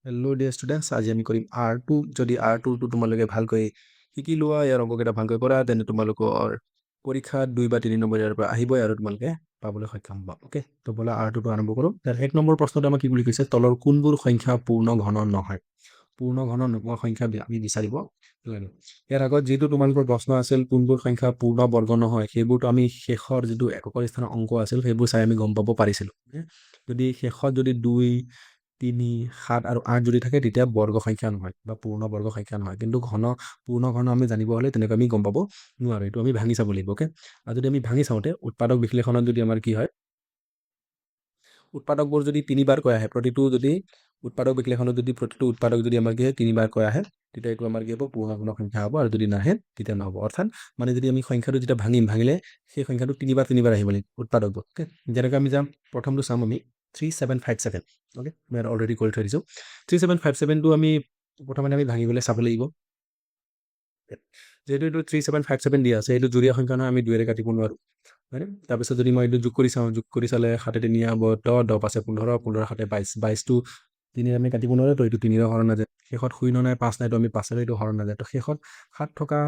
Hello' dear students, আজি আমি কৰিম R2। যদি R2টো তোমালোকে ভালকৈ শিকি লোৱা, ইয়াৰ অংককেইটা ভালকৈ কৰা, তেন্তে তোমালোকৰ পৰীক্ষাত 2 বা 3 নম্বৰ ইয়াৰ পৰা আহিবই আৰু তোমালোকে পাবলৈ সক্ষম হ'বা। অ'কে, তো ব'লা R2টো আৰম্ভ কৰোঁ। তাৰ 1 নম্বৰ প্ৰশ্নটো আমাক কি বুলি কৈছে? তলৰ কোনবোৰ সংখ্যা পূৰ্ণ ঘন নহয়? পূৰ্ণ ঘন নোপোৱা সংখ্যা আমি বিচাৰিব লাগে। ইয়াৰ আগত যিটো তোমালোকৰ প্ৰশ্ন আছিল কোনবোৰ সংখ্যা পূৰ্ণ বৰ্গ নহয়, সেইবোৰতো আমি শেষৰ যিটো এককৰ স্থানৰ অংক আছিল সেইবোৰ চাই আমি গম পাব পাৰিছিলোঁ। যদি শেষত যদি 2, 3, 7 আৰু 8 যদি থাকে তেতিয়া বৰ্গ সংখ্যা নহয় বা পূৰ্ণ বৰ্গ সংখ্যা নহয়। কিন্তু পূৰ্ণ ঘন আমি জানিব হ'লে তেনেকৈ আমি গম পাব নোৱাৰোঁ, এইটো আমি ভাঙি চাব লাগিব। অ'কে, আৰু যদি আমি ভাঙি চাওঁতে উৎপাদক বিশ্লেষণত যদি আমাৰ কি হয়, উৎপাদকবোৰ যদি 3বাৰ কৈ আহে, প্ৰতিটো উৎপাদক বিশ্লেষণত যদি প্ৰতিটো উৎপাদক যদি আমাৰ কি হয় 3বাৰ কৈ আহে, তেতিয়া এইটো আমাৰ কি হ'ব? পূৰ্ণ ঘন সংখ্যা হ'ব। আৰু যদি নাহে তেতিয়া নহ'ব। অৰ্থাৎ মানে যদি আমি সংখ্যাটো যেতিয়া ভাঙিলে সেই সংখ্যাটো 3বাৰ আহিব লাগিব উৎপাদকবোৰ। অ'কে, যেনেকৈ আমি যাম, প্ৰথমটো চাম আমি 3757। অ'কে, মই ইয়াত অলৰেডি কৰি থৈ দিছোঁ। 3757টো আমি প্ৰথমতে আমি ভাঙিবলৈ চাব লাগিব। যেহেতু এইটো 3757 দিয়া আছে, এইটো জুৰীয়া সংখ্যা নহয়, আমি 2ৰে কাটিব নোৱাৰোঁ, হয়নে? তাৰপিছত যদি মই এইটো যোগ কৰি চাওঁ, যোগ কৰি চালে 7 × 3 হ'ব 10, 10 × 5 = 15, 15 × 7 = 22, 22টো 3ৰে আমি কাটিব নোৱাৰোঁ, তো এইটো 3ৰে হৰণ নাযায়। শেষত 0 নাই, 5 নাই, তো আমি 5ৰে এইটো হৰণ নাযায়। তো শেষত 7 থকা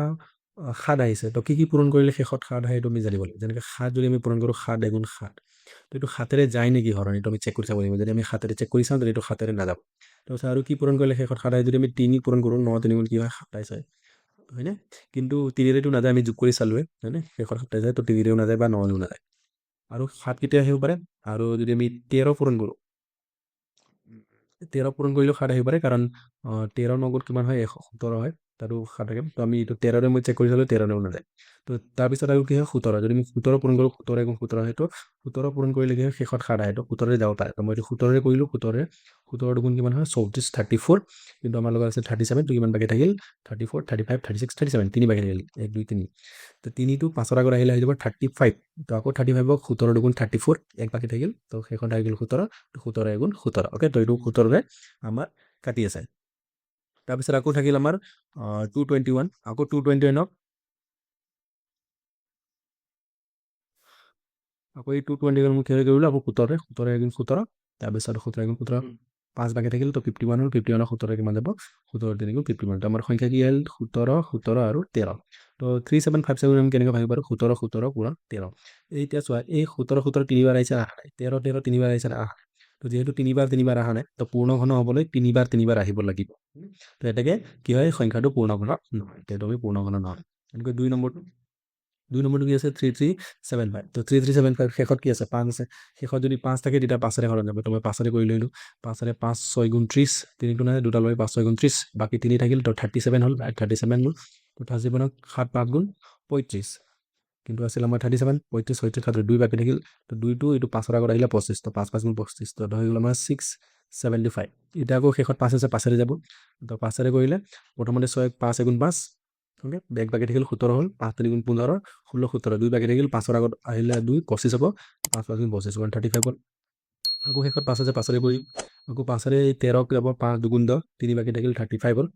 7 আহিছে, তো কি পূৰণ কৰিলে শেষত 7 আহে এইটো আমি জানিব লাগিব। যেনেকৈ 7 যদি আমি পূৰণ কৰোঁ 7 × 7, তো এইটো 7ৰে যায় নেকি হৰণ, এইটো আমি চেক কৰি চাব লাগিব। যদি আমি 7ৰে চেক কৰি চাওঁ, তেতিয়া এইটো 7ৰে নাযাব। তাৰপিছত আৰু কি পূৰণ কৰিলে শেষত 7 আহে? যদি আমি 3 পূৰণ কৰোঁ, 9 × 3 = কি হয়? 27 হয়, হয়নে? কিন্তু 3ৰেতো নাযায়, আমি যোগ কৰি চালোৱে, হয়নে? শেষত 27 যায়, তো 3ৰেও নাযায় বা 9ৰেও নাযায়। আৰু 7 কেতিয়া আহিব পাৰে? আৰু যদি আমি 13 পূৰণ কৰোঁ, 13 পূৰণ কৰিলেও 7 আহিব পাৰে, কাৰণ 13 × 9 কিমান হয়? 117 হয়, তাতো 7 থাকে। তো আমি এইটো 13ৰে মই চেক কৰি চালোঁ, 13ৰেও নাযায়। তো তাৰপিছত আৰু কি হয়? 17। যদি আমি 17 পূৰণ কৰোঁ, 17 × 17 হয়, তো 17 পূৰণ কৰিলে কি হয়? শেষত 7 আহে, তো 17ৰে যাব পাৰে। তো মই এইটো 17ৰে কৰিলোঁ, 17 দুগুণ কিমান হয়? 34, 34। কিন্তু আমাৰ লগত আছে 37, তো কিমান বাকী থাকিল? 34, 35, 36, 37, 3 বাকী থাকিল, 1, 2, 3। তো 3টো 5ৰ আগত আহিলে আহি যাব 35। তো আকৌ 35ক 17 দুগুণ 34, 1 বাকী থাকিল, তো শেষত আহি গ'ল 17, 17 × 17। অ'কে, তো এইটো 17ৰে আমাৰ কাটি আছে। তাৰপিছত আকৌ থাকিল আমাৰ 221। আকৌ 221ক আকৌ এই 221 মই কেৰি কৰিলোঁ, আকৌ 17, 17 × 17, তাৰপিছত 17 × 17, 5 বাকী থাকিল, তো 51 হ'ল। 51ক 17 কিমান যাব? 17 × 3 = 51। তো আমাৰ সংখ্যা কি আহিল? 17, 17 আৰু 13। তো 3757 আমি কেনেকৈ ভাবিব পাৰোঁ? 17, 17 পূৰণ 13। এতিয়া চোৱা, এই 17, 17 3বাৰ আহিছে, অহা নাই। 13, 13 3বাৰ আহিছে, অহা নাই। তো যিহেতু 3বাৰ অহা নাই, তো পূৰ্ণ ঘন হ'বলৈ 3বাৰ আহিব লাগিব। তো এতেকে কি হয়? সংখ্যাটো পূৰ্ণ ঘন নহয়, সেইটো আমি পূৰ্ণ ঘন নহয়। এনেকৈ 2 নম্বৰটো কি আছে? 3375। তো 3375 শেষত কি আছে? 5 আছে। শেষত যদি 5 থাকে তেতিয়া 5ৰে হৰণ যাব। তো মই 5ৰে কৰি লৈলোঁ। 5ৰে 5, 6 × 30, 3টো নাই, 2টা লৈ 5, 6 × 30, বাকী 3 থাকিল, তো 37 হ'ল। 37 হ'ল। তো 37ক 7, 5 গুণ 35, কিন্তু আছিল আমাৰ 37, 35, 36, 7, 2 বাকী থাকিল। তো 2টো এইটো 5ৰ আগত আহিলে 25, তো 5, 5 গুণ 25, তো হৈ গ'ল আমাৰ 675। এতিয়া আকৌ শেষত 5 আছে, 5ৰে যাব। তো 5ৰে কৰিলে প্ৰথমতে 6, 5 × 5, অ'কে, 1 বাকী থাকিল, 17 হ'ল। 5, 3 গুণ 15, 16, 17, 2 বাকী থাকিল, 5ৰ আগত আহিলে 2, 25 হ'ব। 5, 5 গুণ 25, 135 হ'ল। আকৌ শেষত 5 আছে, 5ৰে কৰিম। আকৌ 5ৰে 13ক যাব, 5 2 10, 3 বাকী থাকিল, 35 হ'ল।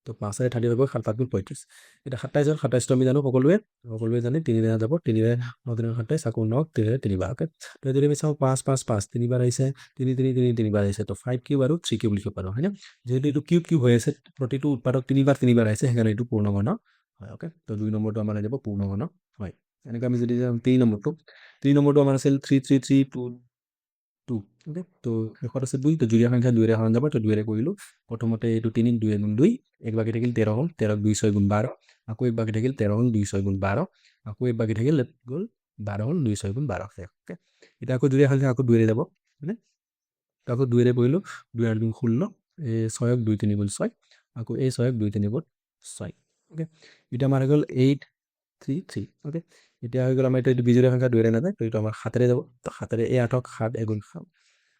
তো 5ৰে 35, 7, 5 গুণ 35। এতিয়া 27 হ'ল। 27টো আমি জানো, সকলোৱে জানে, 3ৰে নাযাব। 3ৰে 9, 3, 27, আকৌ 9, 3ৰে 3বাৰ। অ'কে, তো যদি আমি চাওঁ 5, 5, 5 3বাৰ আহিছে, 3, 3, 3 3বাৰ আহিছে, তো 5 কিউব আৰু 3 কিউব লিখিব পাৰোঁ, হয়নে? যিহেতু এইটো কিউব হৈ আছে, প্ৰতিটো উৎপাদক 3বাৰ আহিছে, সেইকাৰণে এইটো পূৰ্ণ ঘন হয়। অ'কে, তো 2 নম্বৰটো আমাৰ আহি যাব পূৰ্ণ ঘন হয়। এনেকৈ আমি যদি যাওঁ 3 নম্বৰটো আমাৰ আছিল 33322। অ'কে, তো শেষত আছে 2, তো জুৰীয়া সংখ্যা 2ৰে হৰণ যাব, তো 2ৰে কৰিলোঁ। প্ৰথমতে এইটো 3, 2 গুণ 2, 1 বাকী থাকিল, 13 হ'ল। 13ক 2, 6 গুণ 12, আকৌ 1 বাকী থাকিল, 13 হ'ল, 2, 6 গুণ 12, আকৌ 1 বাকী থাকিল, গ'ল 12 হ'ল, 2, 6 গুণ 12। অ'কে, এতিয়া আকৌ জুৰীয়া সংখ্যা আকৌ 2ৰে যাব, হয়নে? তো আকৌ 2ৰে কৰিলোঁ, 2 8 গুণ 16, এই 6ক 2 3 গুণ 6, আকৌ এই 6ক 2 3 গুণ 6। অ'কে, এতিয়া আমাৰ হৈ গ'ল 8 3 3। অ'কে, এতিয়া হৈ গ'ল আমাৰ এইটো বিজুৰীয়া সংখ্যা 2ৰে নাযায়, তো এইটো আমাৰ 7ৰে যাব। তো 7ৰে এই 8ক 7 গুণ 7,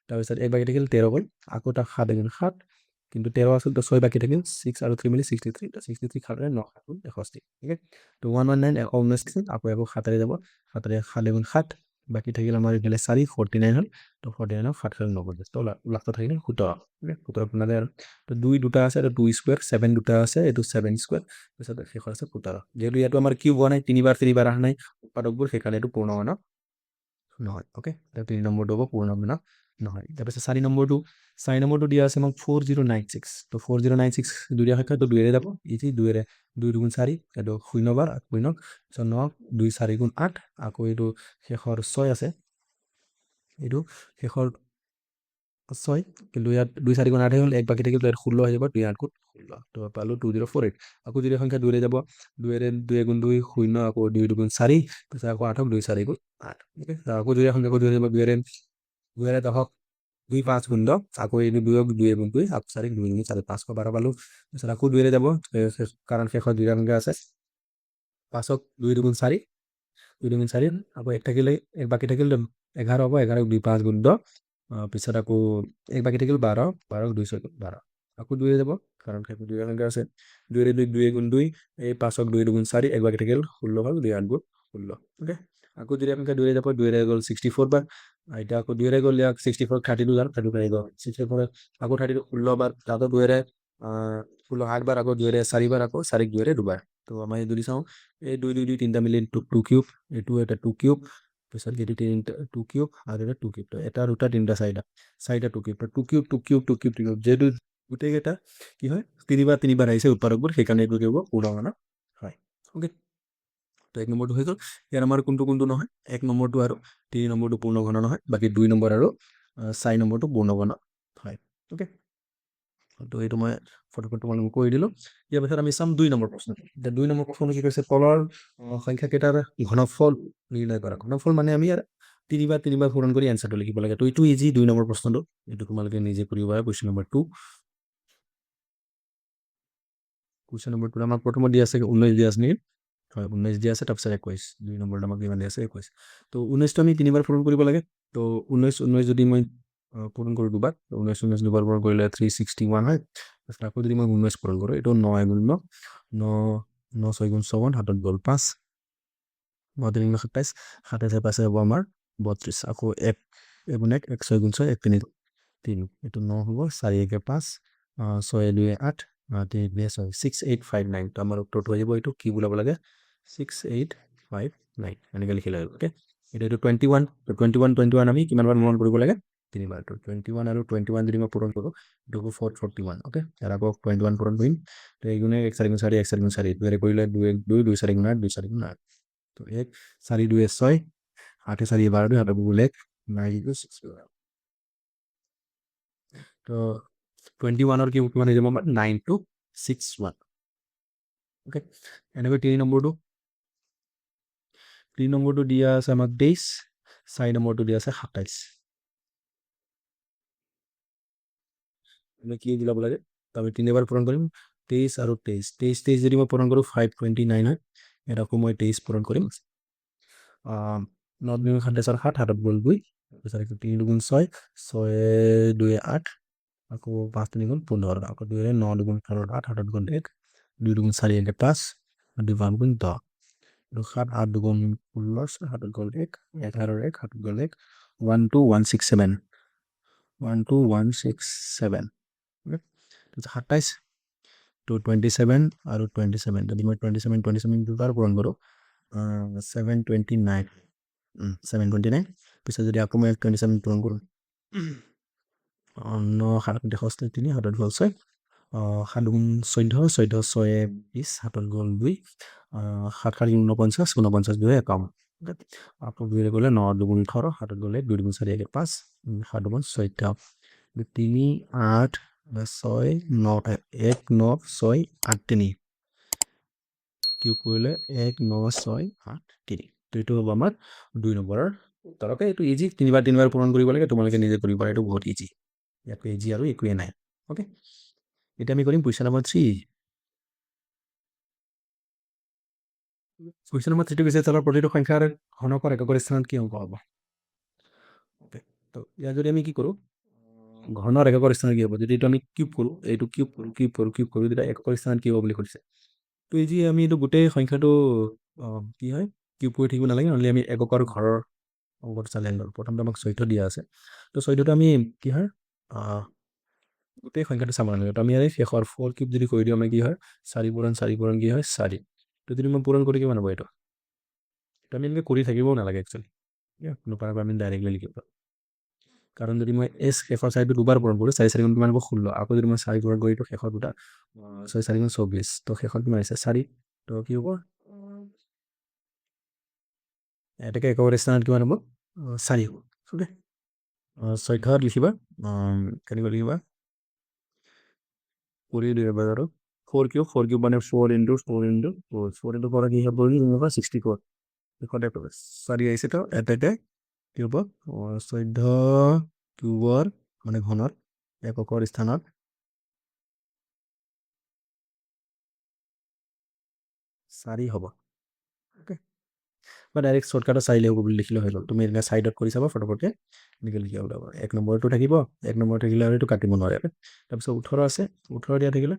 তাৰপিছত 1 বাকী থাকিল, 13 গ'ল, আকৌ তাক 7 গুণ 7, কিন্তু 13 আছিল, তো 6 বাকী থাকিল, 6 আৰু 3 মিলি 63, তো 63 7ৰে 9 7 গুণ 61। ঠিক আছে, তো 119 19, আকৌ 7ৰে যাব, 7ৰে 7 গুণ 7, বাকী থাকিল আমাৰ এইফালে 4, 49 হ'ল। তো 49ক 7 খালে 90, তো লাষ্টত থাকিল 17। ঠিক আছে, 17 নাযায় আৰু। তো 2 দুটা আছে, তো 2 স্কুৱেৰ, 7 দুটা আছে, এইটো 7 স্কুৱেৰ, তাৰপিছত শেষত আছে 17। যিহেতু ইয়াতো আমাৰ কিউব হোৱা নাই, 3বাৰ অহা নাই উৎপাদকবোৰ, সেইকাৰণে এইটো পূৰ্ণ ঘন নহয়। অ'কে, 3 নম্বৰটো হ'ব পূৰ্ণ ঘন নহয়। তাৰপিছত 4 নম্বৰটো দিয়া আছে আমাক 4096 তো 4096 দুইটা সংখ্যা তো 2 ৰে যাব ইজি 2 ৰে 2 দুগুণ 4 এইটো 0 বাৰ 0 so 9 2 4 গুণ 8 আকৌ এইটো শেষৰ 6 আছে এইটো শেষৰ 6 কিন্তু ইয়াত 2 4 গুণ 8 হ'ল এক বাকি থাকিল 16 হৈ যাব 2 8 গুণ 16 তো পালো 2048 আকৌ যদি সংখ্যা 2 ৰে যাব 2 ৰে 2 গুণ 2 0 আকৌ 2 দুগুণ 4 তাৰপিছত আকৌ 8 2 4 গুণ 8 ওকে আকৌ যদি সংখ্যা 2 ৰে যাব 2 ৰে 10 2 5 গুণ 10 আকৌ এই 2 2 গুণ 2 আকৌ 4 2 গুণ 4 512 পালো তাৰপিছত আকৌ 2 ৰে যাব কাৰণ শেষত দুইটা সংখ্যা আছে 5 2 দুগুণ 4 2 দুগুণ 4 আকৌ এক থাকিলে এক বাকি থাকিল 11 হ'ব 11 2 5 গুণ 10 পিছত আকৌ এক বাকি থাকিল 12 12 2 6 12 আকৌ 2 ৰে যাব কাৰণ শেষত দুইটা সংখ্যা আছে 2 ৰে 2 2 গুণ 2 এই 5 2 দুগুণ 4 এক বাকি থাকিল 16 হ'ল 2 8 গুণ 16 ওকে আকৌ যদি সংখ্যা 2 ৰে যাব 2 ৰে গ'ল 64 বাৰ এটা আকৌ 2 ৰে গ'ল ইয়াক 64 32 যাৰ 32 পাই গ'ল 64 আকৌ 32 16 বাৰ তাতো 2 ৰে 16 8 বাৰ আকৌ 2 ৰে 4 বাৰ আকৌ 4 2 ৰে দুবাৰ তো আমি যদি চাওঁ এই 2 2 2 তিনটা মিলি 2 কিউব এইটো এটা 2 কিউব পিছত গেটি 2 কিউব আৰু এটা 2 কিউব তো এটা দুটা তিনটা চাৰিটা 2 cube 2 cube 2 cube 2 cube 2 cube যেটো গোটেই কেইটা কি হয় তিনিবাৰ আহিছে উৎপাদকবোৰ সেইকাৰণে এইটো কৰিব পূৰ্ণগণ হয় ওকে তো 1 নম্বৰটো হৈ গ'ল ইয়াৰ আমাৰ কোনটো নহয় 1 নম্বৰটো আৰু 3 নম্বৰটো পূৰ্ণগণ নহয় বাকি 2 নম্বৰ আৰু 4 নম্বৰটো পূৰ্ণগণ হয় ওকে তো এইটো মই ফটোকপি তোমালোকক কৈ দিলো ইয়াৰ পিছত আমি চাম 2 নম্বৰ প্ৰশ্ন এতিয়া 2 নম্বৰ প্ৰশ্নটো কি কৈছে তলৰ সংখ্যা কেইটাৰ ঘনফল নিৰ্ণয় কৰা ঘনফল মানে আমি ইয়াৰ তিনিবাৰ পূৰণ কৰি এনসাৰটো লিখিব লাগে তো এইটো ইজি 2 নম্বৰ প্ৰশ্নটো এইটো তোমালোকে নিজে কৰিবা কোৱেশ্চন নম্বৰ 2 কোৱেশ্চন নম্বৰ 2 আমাক প্ৰথমত দিয়া আছে 19 দিয়া আছে নেকি হয় 19 দিয়া আছে তাৰপিছত 21 2 নম্বৰটো আমাক কিমান দিয়া আছে 21 তো 19টো আমি তিনিবাৰ পূৰণ কৰিব লাগে তো 19 যদি মই পূৰণ কৰোঁ দুবাৰ 19 দুবাৰ পূৰণ কৰিলে 361 হয় তাৰপিছত আকৌ যদি মই 19 পূৰণ কৰোঁ এইটো 9 গুণ 9 9 6 গুণ 54 হাতত গ'ল 5 9 3 27 27 পাছে হ'ব আমাৰ 32 আকৌ 1 গুণ 1 1 6 গুণ 6 1 3 3 এইটো 9 হ'ব 4 1 5 6 2 8 3 2 6 6859 তো আমাৰ উত্তৰটো হৈ যাব এইটো কি বুলাব লাগে 6859 এনেকৈ লিখিলে ওকে এইটো 21 21 আমি কিমানবাৰ পূৰণ কৰিব লাগে তিনিবাৰ তো 21 আৰু 21 যদি মই পূৰণ কৰোঁ এইটো হ'ব 441 ওকে ইয়াৰ আকৌ 21 পূৰণ কৰিম তো এই গুণে 1 4 গুণ 4 1 4 গুণ 4 দুৰে কৰিলে 2 2 2 4 গুণ 8 2 4 গুণ 8 তো 1 4 2 6 8 4 12 2 হাতত গুণ 1 9 6 তো 21 और কিমান হৈ যাব আমাৰ 9261 ওকে এনেকৈ 3 নম্বৰটো দিয়া আছে আমাক 23 4 নম্বৰটো দিয়া আছে 27 আমি কি দিলাব লাগে তো আমি তিনিবাৰ পূৰণ কৰিম 23 আৰু 23 যদি মই পূৰণ কৰোঁ 529 হয় এটা আকৌ মই 23 পূৰণ কৰিম 9 2 7 7 হাতত গ'ল 2 তাৰপিছত 3 দুগুণ 6 6 2 8 আকৌ 5 3 গুণ 15 আকৌ 2 9 দুগুণ 8 হাতত গ'ল 1 2 দুগুণ 4 1 5 2 5 গুণ 10 7 8 দুগুণ 16 হাতত গ'ল 1 11 1 হাতত গ'ল 1 12167 12167 27 to 27 আৰু 27 যদি মই 27 দুবাৰ পূৰণ কৰোঁ 729 729 পিছত যদি আকৌ মই 27 পূৰণ কৰোঁ 9 7 3 হাতত গ'ল 6 7 গুণ 14 14 6 20 হাতত গ'ল 2 7 7 49 49 2 একাউণ্ট আকৌ 2 গ'লে 9 দুগুণ 18 হাতত গ'লে 2 দুগুণ 4 1 5 7 দুগুণ 14 3 8 6 9 1 9 6 8 3 কিউব কৰিলে 1 9 6 8 3 তো এইটো হ'ব আমাৰ 2 নম্বৰৰ উত্তৰ ওকে এইটো ইজি তিনিবাৰ পূৰণ কৰিব লাগে তোমালোকে নিজে কৰিব পাৰা এইটো বহুত ইজি ইয়াত ইজি আৰু একোৱে নাই ওকে এতিয়া আমি কৰিম কুৱেশ্যন নম্বৰ 3 কুৱেশ্যন নম্বৰ 3 কৈছে তলৰ প্ৰতিটো সংখ্যাৰ ঘনকৰ এককৰ স্থানত কি অংক হ'ব ওকে তো ইয়াত যদি আমি কি কৰোঁ ঘনৰ এককৰ স্থানত কি হ'ব যদি এইটো আমি কিউব কৰোঁ এইটো কিউব কৰোঁ তেতিয়া এককৰ স্থানত কি হ'ব বুলি সুধিছে তো এই যি আমি এইটো গোটেই সংখ্যাটো কি হয় কিউব কৰি থাকিব নালাগে অনলি আমি এককৰ ঘৰৰ অংকটো চালে হ'ল প্ৰথমতে আমাক 14 দিয়া আছে তো 14টো আমি কি হয় গোটেই সংখ্যাটো চাব নালাগে তো আমি ইয়াৰে শেষৰ 4 কিউব যদি কৰি দিওঁ আমি কি হয় 4 পূৰণ কি হয় 4 তো যদি মই পূৰণ কৰি কিমান হ'ব এইটো তো আমি এনেকৈ কৰি থাকিবও নালাগে একচুৱেলি কোনো পাৰাকৈ আমি ডাইৰেক্টলি লিখিব কাৰণ যদি মই এছ শেষৰ চাৰিটো দুবাৰ পূৰণ কৰোঁ 4 4 গুণ কিমান হ'ব 16 আকৌ যদি মই 4 পূৰণ কৰি দিওঁ শেষৰ দুটা 6 4 গুণ 24 তো শেষত কিমান আহিছে 4 তো কি হ'ব এটাকে একেবাৰে স্থানত কিমান হ'ব 4 হ'ব ওকে সংখ্যাত লিখিবা কেনেকৈ লিখিবা 4 কিউব মানে 4 into 4 into 4 4 into 4 কি হ'ব 64 শেষত একেবাৰে 4 আহিছে তো এটাকে কি হ'ব 14 কিউবৰ মানে ঘনত এককৰ স্থানত 4 হ'ব ওকে বা ডাইৰেক্ট শ্বৰ্টকাটত 4 লিখিব বুলি লিখিলে হৈ গ'ল তুমি এনেকৈ চাইডত কৰি চাবা ফটোফটকে এনেকৈ লিখি ওলাব 1 নম্বৰটো থাকিব 1 নম্বৰ থাকিলে আৰু এইটো কাটিব নোৱাৰে তাৰপিছত 18 আছে 18 দিয়া থাকিলে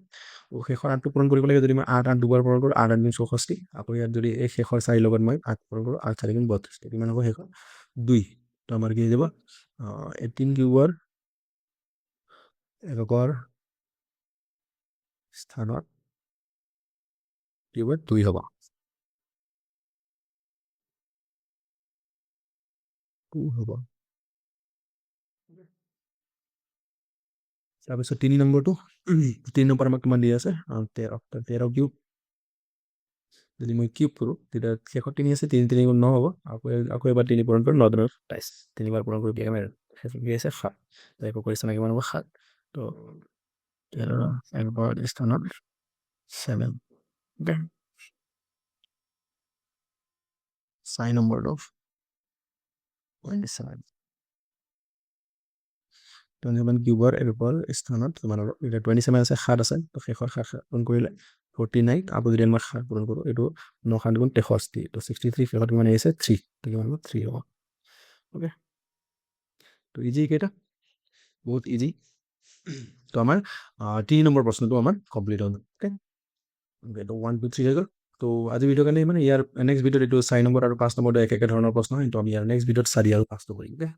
শেষৰ 8টো পূৰণ কৰিব লাগে যদি মই 8 8 দুবাৰ পূৰণ কৰোঁ 8 8 গুণ 64 আকৌ ইয়াত যদি এই শেষৰ 4 লগত মই 8 পূৰণ কৰোঁ 8 4 গুণ 32 কিমান হ'ব শেষত 2 তো আমাৰ কি হৈ যাব 18 কিউবৰ একৰ স্থানত কিউবৰ 2 হ'ব 2 হ'ব তাৰপিছত 3 নম্বৰটো 3 নম্বৰ আমাক কিমান দি আছে 13 কিউব যদি মই কিউব কৰোঁ তেতিয়া শেষত 3 আছে 3 3 গুণ 9 হ'ব আকৌ এবাৰ 3 পূৰণ কৰোঁ 9 2 28 তিনিবাৰ পূৰণ কৰি দিয়ে শেষত কি আছে 7 তো একৰ স্থানত কিমান হ'ব 7 তো 13 একৰ স্থানত 7 ওকে 4 নম্বৰটো 27 27 কিউবৰ একৰ স্থানত কিমান হ'ব এতিয়া 27 আছে 7 আছে তো শেষৰ 7 পূৰণ কৰিলে 49 আকৌ যদি মই 7 পূৰণ কৰোঁ এইটো 9 7 গুণ 63 তো 63 শেষত কিমান আহিছে 3 তো কিমান হ'ব 3 হ'ব ওকে তো ইজি কেইটা বহুত ইজি তো আমাৰ 3 নম্বৰ প্ৰশ্নটো আমাৰ কমপ্লিট হ'ল ওকে তো 1 2 3 হৈ গ'ল তো আজি ভিডিঅ' কাৰণে মানে ইয়াৰ নেক্সট ভিডিঅ'ত এইটো 4 নম্বৰ আৰু 5 নম্বৰটো একে ধৰণৰ প্ৰশ্ন কিন্তু আমি ইয়াৰ নেক্সট ভিডিঅ'ত 4 আৰু 5টো কৰিম ওকে